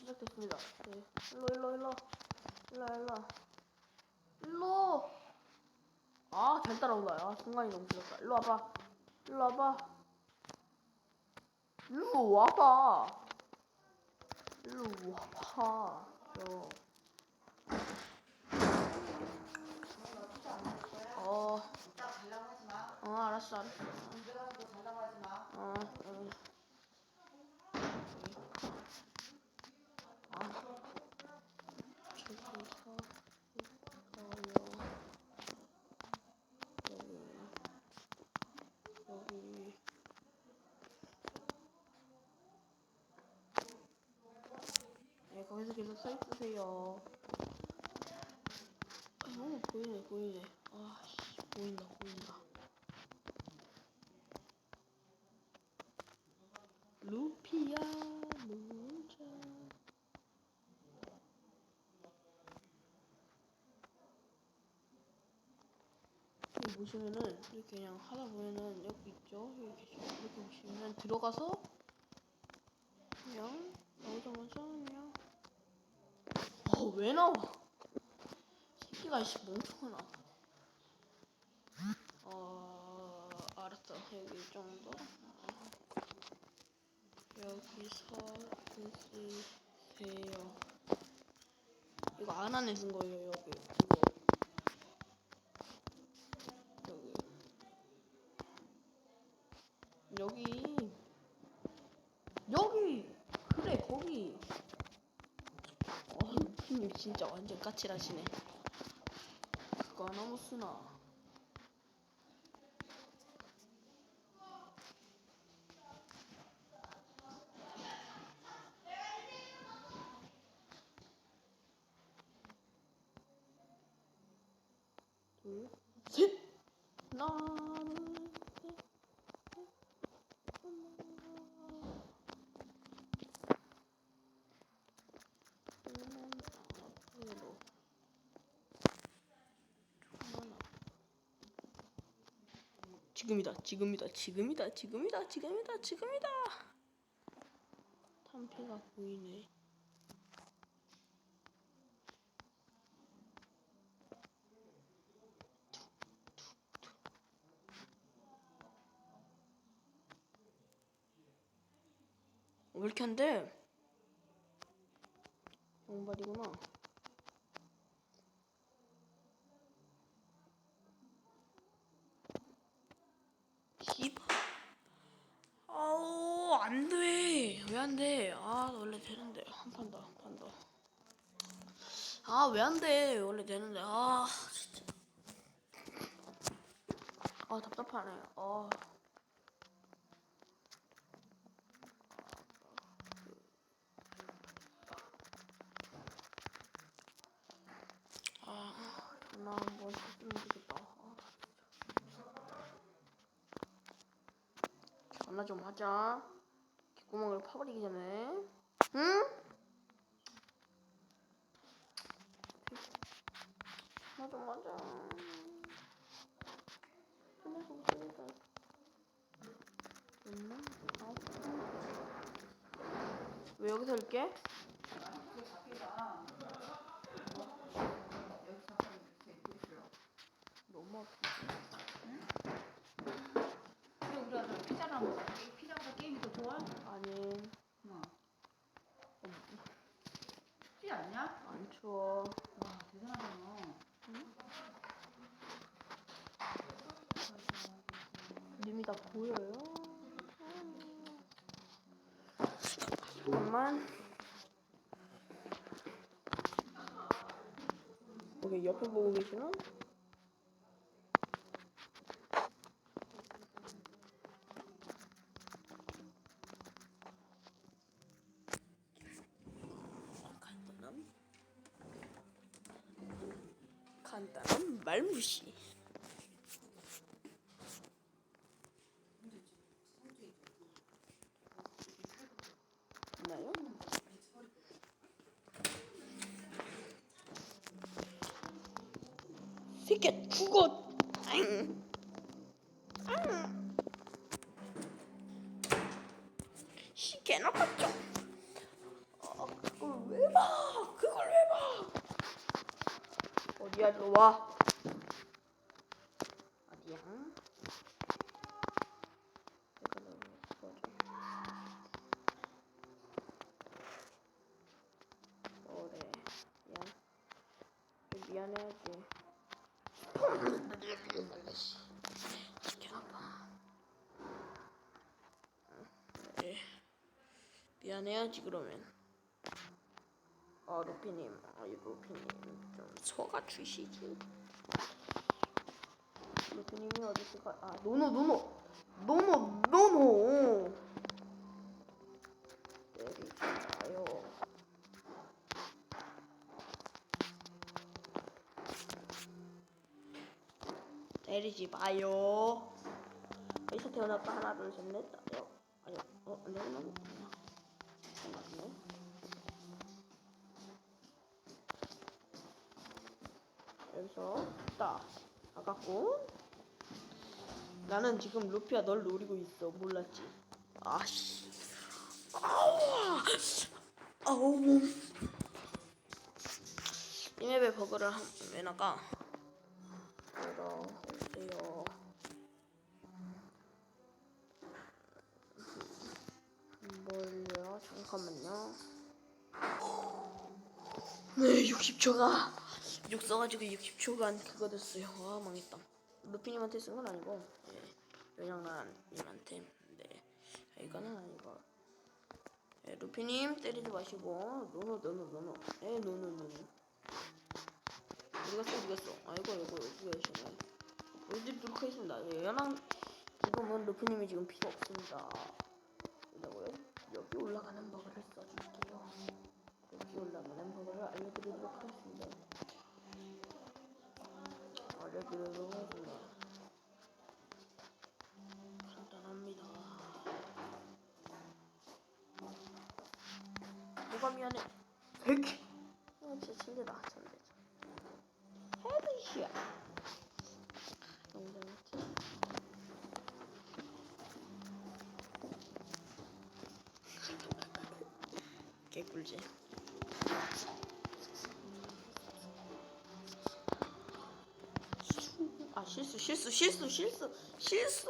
시작됐습니다. 네. 일로. 아, 잘 따라온다. 아, 순간이 너무 길었다. 일로 와봐. 일로 와봐. 일로 와봐. 저. 이따 달라고 하지 마. 알았어. 집에 가서 뭐 달라고 하지 마. 여기. 네, 거기서 계속 서 있으세요. 보이네. 아, 씨, 보인다. 루피야, 놀자. 여기 보시면은, 이렇게 그냥 하다 보면은, 여기 있죠? 이렇게 보시면은, 들어가서, 그냥, 나오자마자, 그냥, 왜 나와? 새끼가, 이씨, 멍청하나. 알았어. 여기 이 정도. 여기서 쓰세요. 이거 안 안에 쓴 거예요. 여기 여기 그래 거기. 루피님 진짜 완전 까칠하시네. 그거 하나 못 쓰나? 둘, 셋. 나는 지금이다. 탄피가 보이네. 왜 이렇게 안 돼? 양발이구나. 아우, 안 돼. 왜 안 돼? 원래 되는데. 한 판 더. 왜 안 돼? 원래 되는데. 진짜. 답답하네. 전화 한번 했으면 좋겠다. 전화 좀 하자. 귓구멍을 파버리기 전에. 응? 전화 좀 하자. 전화 좀 하자. 왜 여기서 할게? 너무 아프다. 그래 우리가 피자를 한 번. 피자보다 게임이 더 좋아? 아니. 춥지 않냐? 안 추워. 와 대단하다 너. 님이 다 보여요? 잠깐만. 오케이, 옆에 보고 계시나? 간단한 말무시. 있나요? 새끼 죽어. 씨 개나빴죠. 그걸 루피야 일로 와. 어디야? 내가 너무 예뻐져. 뭐래? 미안해야지. 어떻게 아파? 네. 미안해야지 그러면. 루피님, 루피님 좀 소가 주시지. 루피님이 어디서 노노. 때리지 마요. 때리지 마요. 어디서 태어났다 하나 둘 셋 넷. 아니요. 내가 잠깐만요. 여기서 딱 아깝고. 나는 지금 루피야 널 노리고 있어. 몰랐지? 아씨. 아우 몸. 이 맵에 버그를 왜 나가? 들어오세요. 뭘요? 잠깐만요. 네, 60초가 6 써가지고 60초간 그거 됐어요. 와 망했다. 루피님한테 쓴 건 아니고, 연양란님한테. 네, 이거는 아니고. 네, 루피님 때리지 마시고, 노노. 네, 노노. 어디 갔어? 아이고 여기 계시네. 보여드리도록 하겠습니다. 네, 지금은 루피님이 지금 필요 없습니다. 그리고요, 여기 올라가는 버그를 써줄게요. 여기 올라가는 버그를 알려드리도록 하겠습니다. 간단합니다. 뭐가 미안해? 100. 진짜 천재다. 헤드샷. 너무 잘했지? 개꿀지. 실수.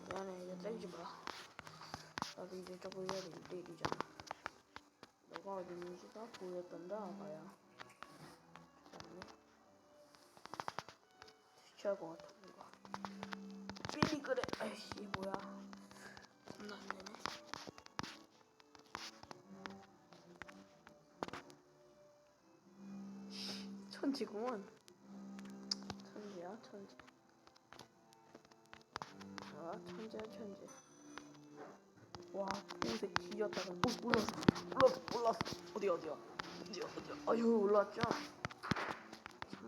미안해, 이제 때리지 마. 나도 이제 저거 해야 돼. 1대1이잖아. 너가 어디 있는지 다 보였단다, 아가야. 잠깐만요. 취할 것 같아, 뭔가. 삐리 그래. 아이씨, 뭐야. 겁나 안 되네. 천지구먼. 천재. 천재. 와, 동색 뒤졌다가 올랐어. 어디야. 아유, 올라왔죠?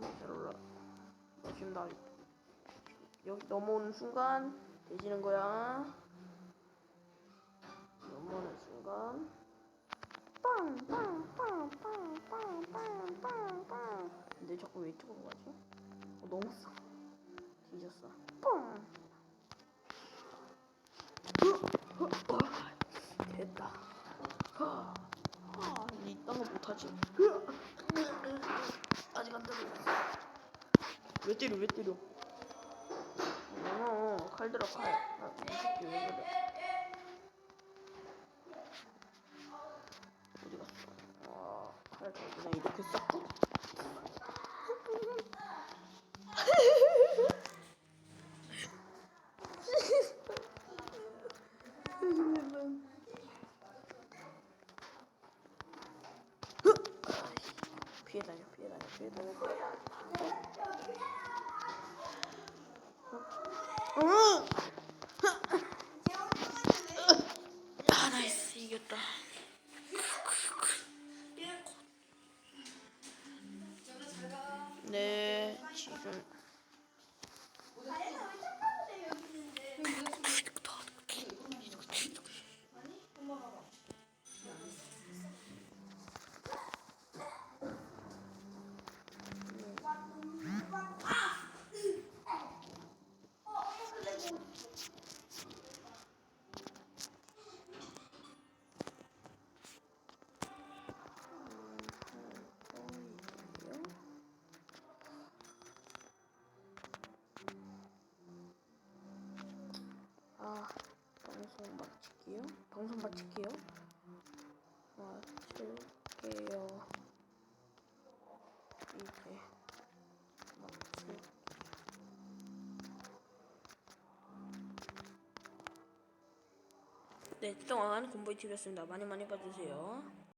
3m 올라. 너 지금 나 여기 넘어오는 순간 되지는 거야. 넘어오는 순간 빵. 근데 자꾸 왜 이쪽으로 가지? 너무 써. 뒤졌어. 뻥. 됐다. 이딴 거 못하지. 아직 안 들어. 왜 때려? 칼 들어, 칼. 이 새끼 왜 그래? 어디 갔어? 칼 그냥 이렇게 싹. 피해 다녀. 나이스, 이겼다. 네, 지금. 마칠게요. 방송 마칠게요. 마칠게요. 이제 마칠. 네, 그동안 곰보이 TV였습니다. 많이 봐주세요.